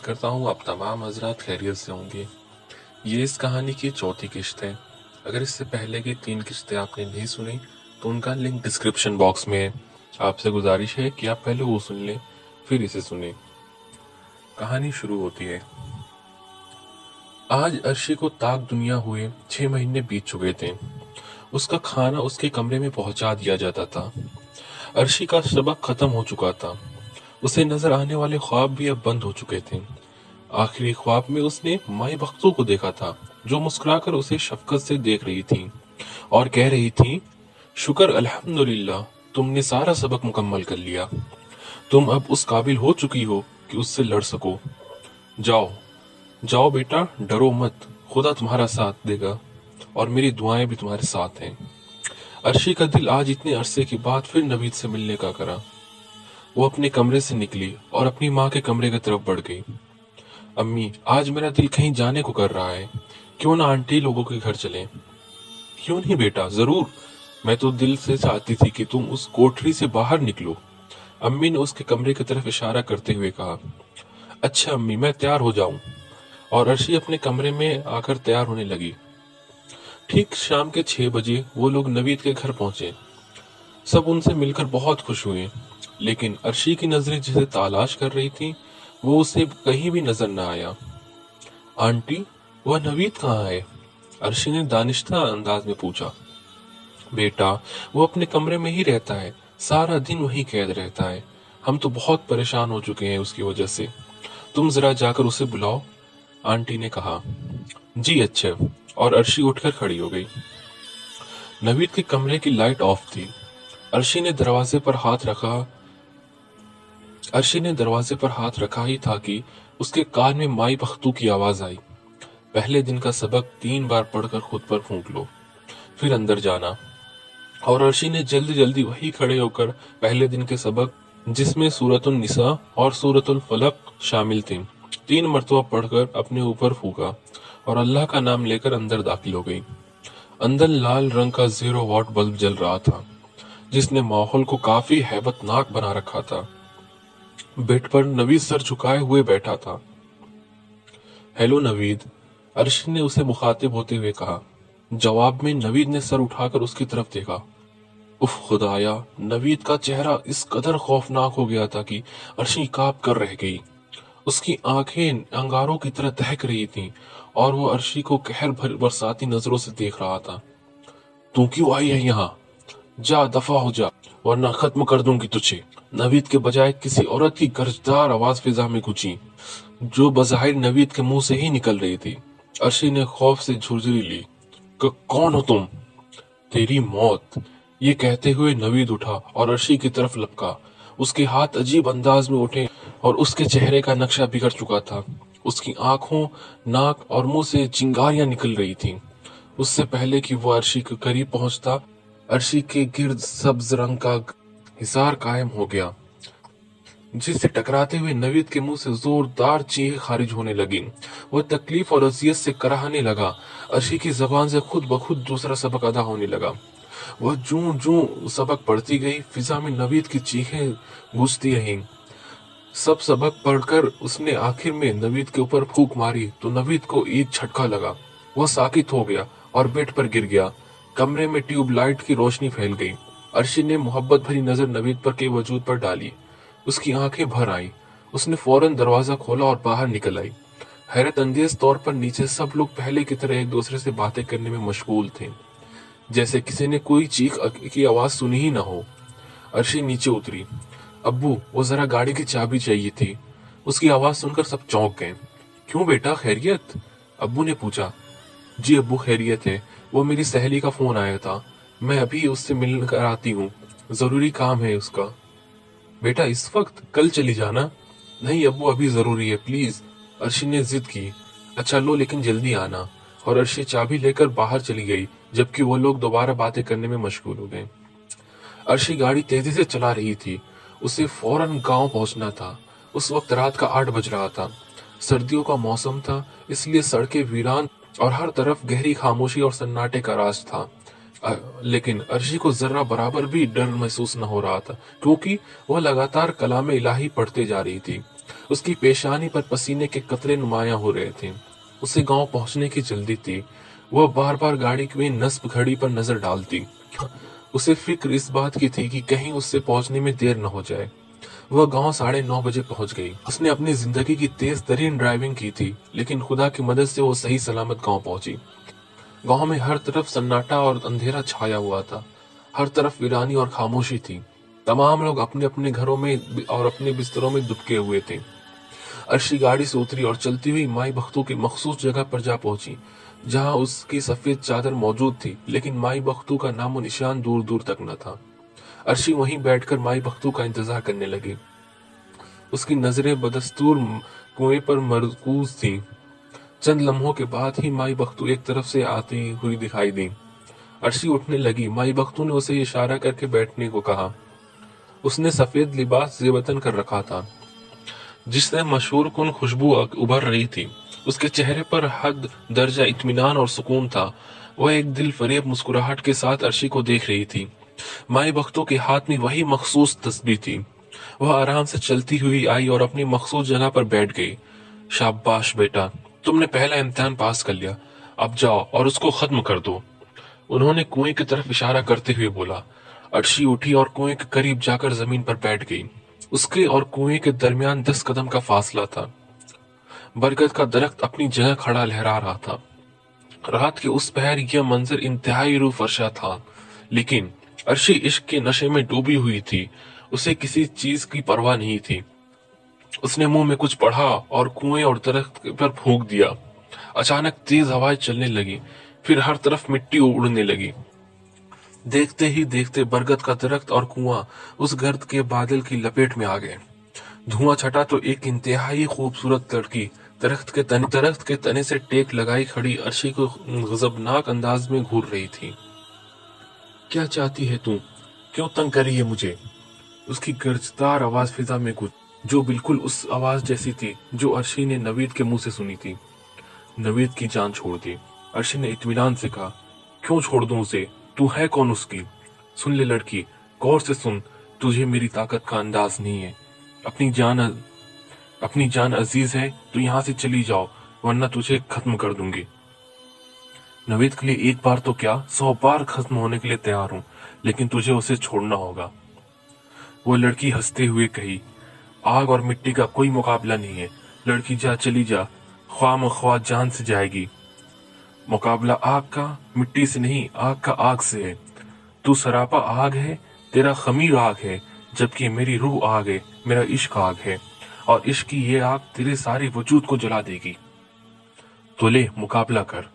کرتا ہوں آپ تمام حضرات خیریت سے ہوں گے۔ یہ اس کہانی کی چوتھی قسط ہے۔ اگر اس سے پہلے کی 3 قسطیں آپ نے نہیں سنی تو ان کا لنک ڈسکرپشن باکس میں ہے۔ آپ سے گزارش ہے کہ آپ پہلے وہ سن لیں پھر اسے سنیں۔ کہانی شروع ہوتی ہے۔ آج عرشی کو طاق دنیا ہوئے 6 مہینے بیت چکے تھے۔ اس کا کھانا اس کے کمرے میں پہنچا دیا جاتا تھا۔ عرشی کا سبق ختم ہو چکا تھا۔ اسے نظر آنے والے خواب بھی اب بند ہو چکے تھے۔ آخری خواب میں اس نے مائی بختو کو دیکھا تھا جو مسکرا کر اسے شفقت سے دیکھ رہی تھی اور کہہ رہی تھی، شکر الحمدللہ تم نے سارا سبق مکمل کر لیا۔ تم اب اس قابل ہو چکی ہو کہ اس سے لڑ سکو۔ جاؤ جاؤ بیٹا، ڈرو مت، خدا تمہارا ساتھ دے گا اور میری دعائیں بھی تمہارے ساتھ ہیں۔ عرشی کا دل آج اتنے عرصے کے بعد پھر نوید سے ملنے کا کرا۔ وہ اپنے کمرے سے نکلی اور اپنی ماں کے کمرے کی طرف بڑھ گئی۔ امی، آج میرا دل کہیں جانے کو کر رہا ہے، کیوں نہ آنٹی لوگوں کے گھر چلیں؟ کیوں نہیں بیٹا، ضرور، میں تو دل سے چاہتی تھی کہ تم اس کوٹری سے باہر نکلو، امی نے اس کے کمرے کی طرف اشارہ کرتے ہوئے کہا۔ اچھا امی، میں تیار ہو جاؤں، اور عرشی اپنے کمرے میں آ کر تیار ہونے لگی۔ ٹھیک شام کے 6 بجے وہ لوگ نوید کے گھر پہنچے۔ سب ان سے مل کر بہت خوش ہوئے، لیکن عرشی کی نظریں جسے تلاش کر رہی تھیں وہ اسے کہیں بھی نظر نہ آیا۔ آنٹی، وہ نوید کہاں ہے؟ عرشی نے دانشتہ انداز میں پوچھا۔ بیٹا، وہ اپنے کمرے میں ہی رہتا ہے، سارا دن وہیں قید رہتا ہے، ہم تو بہت پریشان ہو چکے ہیں اس کی وجہ سے، تم ذرا جا کر اسے بلاؤ، آنٹی نے کہا۔ جی اچھا، اور عرشی اٹھ کر کھڑی ہو گئی۔ نوید کے کمرے کی لائٹ آف تھی۔ عرشی نے دروازے پر ہاتھ رکھا ہی تھا کہ اس کے کان میں مائی بختو کی آواز آئی۔ پہلے دن کا سبق 3 بار پڑھ کر خود پر پھونک لو، پھر اندر جانا۔ اور عرشی نے جلدی جلدی وہی کھڑے ہو کر پہلے دن کے سبق، جس میں سورۃ النساء اور سورۃ الفلق شامل تھیں، 3 مرتبہ پڑھ کر اپنے اوپر پھونکا اور اللہ کا نام لے کر اندر داخل ہو گئی۔ اندر لال رنگ کا 0 واٹ بلب جل رہا تھا جس نے ماحول کو کافی ہیبت ناک بنا رکھا تھا۔ بیڈ پر نوید سر جھکائے ہوئے بیٹھا تھا۔ ہیلو نوید، عرشی نے اسے مخاطب ہوتے ہوئے کہا۔ جواب میں نوید نے سر اٹھا کر اس کی طرف دیکھا۔ اف خدایا، نوید کا چہرہ اس قدر خوفناک ہو گیا تھا کہ عرشی کانپ کر رہ گئی۔ اس کی آنکھیں انگاروں کی طرح دہک رہی تھیں اور وہ عرشی کو قہر بھر برساتی نظروں سے دیکھ رہا تھا۔ تو کیوں آئی ہے یہاں؟ جا دفع ہو جا ورنہ ختم کر دوں گی تجھے، نوید کے بجائے کسی عورت کی گرجدار آواز فضا میں گونجی جو بظاہر نوید کے منہ سے ہی نکل رہی تھی۔ عرشی نے خوف سے جھرجھری لی۔ کون ہو تم؟ تیری موت، یہ کہتے ہوئے نوید اٹھا اور عرشی کی طرف لپکا۔ اس کے ہاتھ عجیب انداز میں اٹھے اور اس کے چہرے کا نقشہ بگڑ چکا تھا۔ اس کی آنکھوں، ناک اور منہ سے چنگاریاں نکل رہی تھیں۔ اس سے پہلے کہ وہ عرشی کے قریب پہنچتا، عرشی کے گرد سبز رنگ کا حصار قائم ہو گیا جس سے ٹکراتے ہوئے نوید کے منہ سے زوردار چیخیں خارج ہونے لگی۔ وہ تکلیف اور اذیت سے کراہنے لگا۔ عرشی کی زبان سے خود بخود دوسرا سبق ادا ہونے لگا۔ وہ جوں جوں سبق پڑھتی گئی، فضا میں نوید کی چیخیں گونجتی رہیں۔ سب سبق پڑھ کر اس نے آخر میں نوید کے اوپر پھونک ماری تو نوید کو ایک جھٹکا لگا۔ وہ ساکت ہو گیا اور بیڈ پر گر گیا۔ کمرے میں ٹیوب لائٹ کی روشنی پھیل گئی۔ عرشی نے محبت بھری نظر نوید پر کے وجود پر ڈالی۔ اس کی آنکھیں بھر آئیں۔ اس نے فوراً دروازہ کھولا اور باہر نکل آئی۔ حیرت انگیز طور پر نیچے سب لوگ پہلے کی طرح ایک دوسرے سے باتیں کرنے میں مشغول تھے، جیسے کسی نے کوئی چیخ کی آواز سنی ہی نہ ہو۔ عرشی نیچے اتری۔ ابو، وہ ذرا گاڑی کی چابی چاہیے تھی۔ اس کی آواز سن کر سب چونک گئے۔ کیوں بیٹا، خیریت؟ ابو نے پوچھا۔ جی ابو، خیریت ہے، وہ میری سہیلی کا فون آیا تھا، میں ابھی اس سے مل کر آتی ہوں، ضروری کام ہے اس کا۔ بیٹا اس وقت؟ کل چلی جانا۔ نہیں ابو، ابھی ضروری ہے، پلیز، عرشی نے ضد کی۔ اچھا لو، لیکن جلدی آنا۔ اور عرشی چابی لے کر باہر چلی گئی جبکہ وہ لوگ دوبارہ باتیں کرنے میں مشغول ہو گئے۔ عرشی گاڑی تیزی سے چلا رہی تھی، اسے فوراً گاؤں پہنچنا تھا۔ اس وقت رات کا 8 بج رہا تھا، سردیوں کا موسم تھا، اس لیے سڑکیں ویران اور ہر طرف گہری خاموشی اور سناٹے کا راز تھا۔ لیکن عرشی کو ذرہ برابر بھی ڈر محسوس نہ ہو رہا تھا کیونکہ وہ لگاتار کلام الہی پڑھتے جا رہی تھی۔ उसकी पेशानी पर पसीने के कतरे नुमायां हो रहे थे। उसे गांव पहुंचने की जल्दी थी। वह बार बार गाड़ी में नस्ब घड़ी पर नजर डालती। उसे फिक्र इस बात की थी कि कहीं उससे पहुंचने में देर न हो जाए। वह गांव 9:30 बजे पहुंच गई। उसने अपनी जिंदगी की तेज तरीन ड्राइविंग की थी, लेकिन खुदा की मदद से वो सही सलामत गांव पहुंची। गांव में हर तरफ सन्नाटा और अंधेरा छाया हुआ था। हर तरफ वीरानी और खामोशी थी। तमाम लोग अपने अपने घरों में और अपने बिस्तरों में दुबके हुए थे। अर्शी गाड़ी से उतरी और चलती हुई माई बख्तू की मखसूस जगह पर जा पहुंची, जहां उसकी सफेद चादर मौजूद थी, लेकिन माई बख्तू का नामो निशान दूर दूर तक न था। अर्शी वहीं बैठकर माई बख्तू का इंतजार करने लगी। उसकी नजरें बदस्तूर कुएं पर मरकूज थीं। चंद लम्हों के बाद ही माई बख्तू एक तरफ से आती हुई दिखाई दी। अर्शी उठने लगी। माई बख्तू ने उसे इशारा करके बैठने को कहा। उसने सफेद लिबास जेबतन कर रखा था, जिससे मशहूर कुन खुशबू उभर रही थी। उसके चेहरे पर हद दर्जा इत्मीनान और सुकून था। वह एक दिल फरेब मुस्कुराहट के साथ अर्शी को देख रही थी। माई बख्तू के हाथ में वही मखसूस तस्बीह थी। वह आराम से चलती हुई आई और अपनी मखसूस जगह पर बैठ गई। शाबाश बेटा, तुमने पहला इम्तिहान पास कर लिया। अब जाओ और उसको खत्म कर दो। उन्होंने कुएं की तरफ इशारा करते हुए बोला। अर्शी उठी और कुएं के करीब जाकर जमीन पर बैठ गई। उसके और कुएं के दरमियान 10 कदम का फासला था। बरगद का दरख्त अपनी जगह खड़ा लहरा रहा था। रात के उस पहर यह मंजर इंतहाई रूह फर्शा था, लेकिन अर्शी इश्क के नशे में डूबी हुई थी। उसे किसी चीज की परवाह नहीं थी। उसने मुंह में कुछ पढ़ा और कुएं और दरख्त पर फूंक दिया। अचानक तेज हवाएं चलने लगी, फिर हर तरफ मिट्टी उड़ने लगी। देखते ही देखते बरगद का दरख्त और कुआं उस गर्द के बादल की लपेट में आ गए। धुआं छटा तो एक इंतहाई खूबसूरत लड़की दरख्त के तने से टेक लगाई खड़ी अर्शी को गजबनाक अंदाज में घूर रही थी। क्या चाहती है तू? क्यों तंग कर रही है मुझे? उसकी गर्जदार आवाज फिजा में गूंजी, जो बिल्कुल उस आवाज जैसी थी जो अर्शी ने नवीद के मुंह से सुनी थी। नवीद की जान छोड़ दी, अर्शी ने इत्मीनान से कहा। क्यों छोड़ दूं उसे? तू है कौन उसकी? सुन ले लड़की, गौर से सुन। तुझे मेरी ताकत का अंदाज नहीं है। अपनी जान अजीज है तो यहाँ से चली जाओ, वरना तुझे खत्म कर दूंगी। नवीद के लिए एक बार तो क्या, 100 बार खत्म होने के लिए तैयार हूं, लेकिन तुझे उसे छोड़ना होगा। वो लड़की हंसते हुए कही। आग और मिट्टी का कोई मुकाबला नहीं है। लड़की जा, चली जा, ख्वाह जान से जाएगी। मुकाबला आग का मिट्टी से नहीं, आग का आग से है। तू सरापा आग है, तेरा खमीर आग है, जबकि मेरी रूह आग है, मेरा इश्क आग है, और इश्क की ये आग तेरे सारे वजूद को जला देगी। तो ले, मुकाबला कर।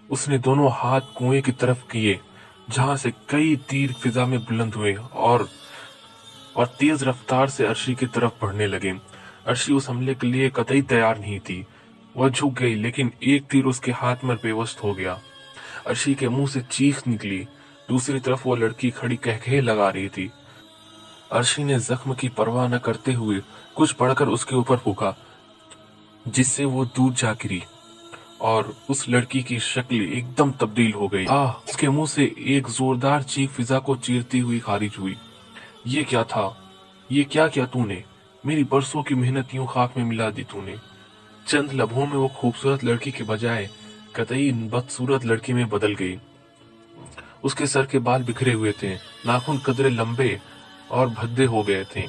उसने दोनों हाथ कुएं की तरफ किए, जहां से कई तीर फिजा में बुलंद हुए और तेज रफ्तार से अर्शी की तरफ बढ़ने लगे। अर्शी उस हमले के लिए कतई तैयार नहीं थी। वह झुक गई, लेकिन एक तीर उसके हाथ में बेवस्त हो गया। अर्शी के मुंह से चीख निकली। दूसरी तरफ वो लड़की खड़ी कहकहे लगा रही थी। अर्शी ने जख्म की परवाह न करते हुए कुछ पढ़कर उसके ऊपर फूंका, जिससे वो दूर जा गिरी और उस लड़की की शक्ल एकदम तब्दील हो गई। उसके मुंह से एक जोरदार चीख फिजा को चीरती हुई खारिज हुई। ये क्या था? ये क्या किया तूने? मेरी बरसों की मेहनत यूं खाक में मिला दी तूने। चंद लम्हों में वो खूबसूरत लड़की के बजाय कतई बदसूरत लड़की में बदल गई। उसके सर के बाल बिखरे हुए थे, नाखून कदरे लंबे और भद्दे हो गए थे।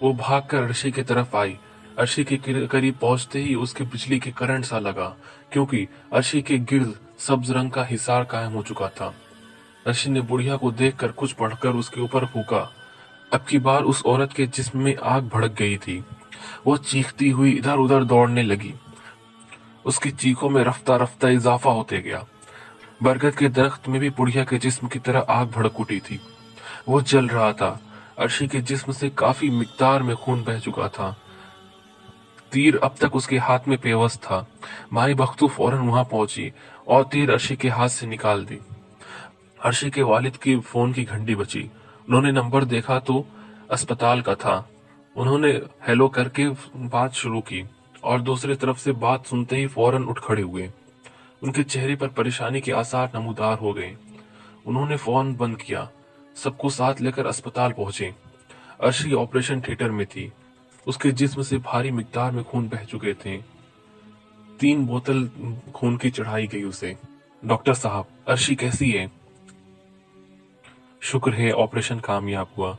वो भागकर अर्शी की तरफ आई। अर्शी के करीब पहुंचते ही उसके बिजली के करंट सा लगा, क्योंकि अर्शी के गिर्द सब्ज रंग का हिसार कायम हो चुका था। अर्शी ने बुढ़िया को देखकर कुछ पढ़कर उसके ऊपर फूंका। अब की बार उस औरत के जिस्म में आग भड़क गई थी। वो चीखती हुई इधर उधर दौड़ने लगी। उसकी चीखों में रफ्ता रफ्ता इजाफा होते गया। बरगद के दरख्त में भी बुढ़िया के जिस्म की तरह आग भड़क उठी थी। वो जल रहा था। अर्शी के जिस्म से काफी मिकदार में खून बह चुका था। तीर अब तक उसके हाथ में पेवस्त था। माई बख्तू फौरन वहां पहुंची और तीर अर्शी के हाथ से निकाल दी। अर्शी के वालिद की फोन की घंटी बची। उन्होंने नंबर देखा तो अस्पताल का था। उन्होंने हेलो करके बात शुरू की और दूसरी तरफ से बात सुनते ही फौरन उठ खड़े हुए। उनके चेहरे पर परेशानी के आसार नमूदार हो गए। उन्होंने फोन बंद किया। सबको साथ लेकर अस्पताल पहुंचे। अर्शी ऑपरेशन थिएटर में थी। उसके जिस्म से भारी मिकदार में खून बह चुके थे। 3 बोतल खून की चढ़ाई गई उसे। डॉक्टर साहब, अर्शी कैसी है? शुक्र है ऑपरेशन कामयाब हुआ,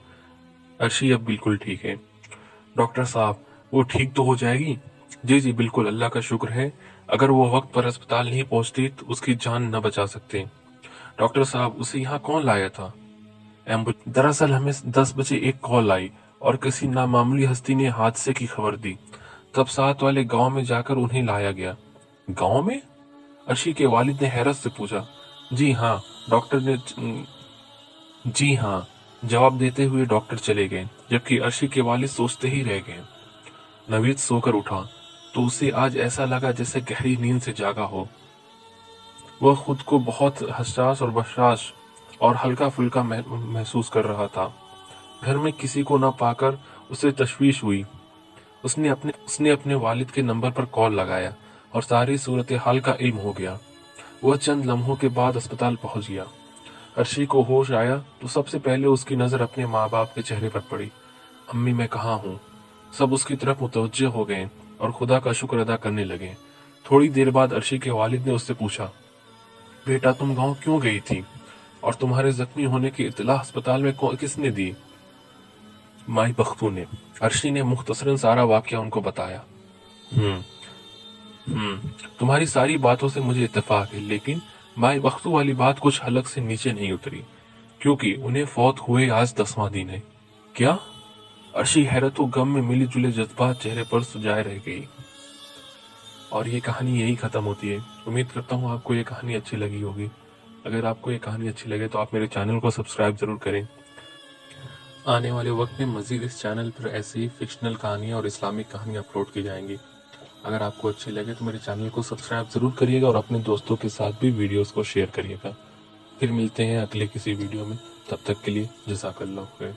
अर्शी अब बिल्कुल ठीक है। डॉक्टर साहब, वो ठीक तो हो जाएगी? जी जी बिल्कुल, अल्लाह का शुक्र है। अगर वो वक्त पर अस्पताल नहीं पहुंचती तो उसकी जान न बचा सकते। डॉक्टर साहब, उसे यहाँ कौन लाया था? दरअसल हमें 10 बजे एक कॉल आई और किसी नामामूली हस्ती ने हादसे की खबर दी। तब साथ वाले गांव में जाकर उन्हें लाया गया। गांव में? अर्शी के वालिद ने हैरत से पूछा। जी हाँ, डॉक्टर ने जी हाँ, जवाब देते हुए डॉक्टर चले गए, जबकि अर्शी के वालिद सोचते ही रह गए। नवीद सोकर उठा तो उसे आज ऐसा लगा जैसे गहरी नींद से जागा हो। वह खुद को बहुत हसास और बशाश और हल्का फुल्का महसूस कर रहा था। घर में किसी को न पाकर उसे तशवीश हुई। उसने अपने वालिद के नंबर पर कॉल लगाया और सारी सूरत हाल का इल्म हो गया। वह चंद लम्हों के बाद अस्पताल पहुंच गया। अर्शी को होश आया तो सबसे पहले उसकी नजर अपने माँ बाप के चेहरे पर पड़ी। अम्मी, मैं कहाँ हूँ? सब उसकी तरफ मुतवज्जे हो गए और खुदा का शुक्र अदा करने लगे। थोड़ी देर बाद अर्शी के वालिद ने उससे पूछा, बेटा तुम गांव क्यों गई थी और तुम्हारे जख्मी होने की इत्तला अस्पताल में किसने दी? माई बख्तू ने। अर्शी ने मुख्तसरन सारा वाकया उनको बताया। तुम्हारी सारी बातों से मुझे इत्तेफाक है, लेकिन माई बख्तू वाली बात कुछ हलक से नीचे नहीं उतरी, क्योंकि उन्हें फौत हुए आज 10वां दिन है। क्या? अर्शी हैरत व गम में मिली जुले जज्बात चेहरे पर सुजाए रह गई। और ये कहानी यही खत्म होती है। उम्मीद करता हूँ आपको ये कहानी अच्छी लगी होगी। अगर आपको ये कहानी अच्छी लगे तो आप मेरे चैनल को सब्सक्राइब जरूर करें। आने वाले वक्त में मजीद इस चैनल पर ऐसी ही फिक्शनल कहानियाँ और इस्लामिक कहानियाँ अपलोड की जाएंगी। अगर आपको अच्छी लगे तो मेरे चैनल को सब्सक्राइब जरूर करिएगा और अपने दोस्तों के साथ भी वीडियोस को शेयर करिएगा। फिर मिलते हैं अगले किसी वीडियो में, तब तक के लिए जज़ाकल्लाह खैर।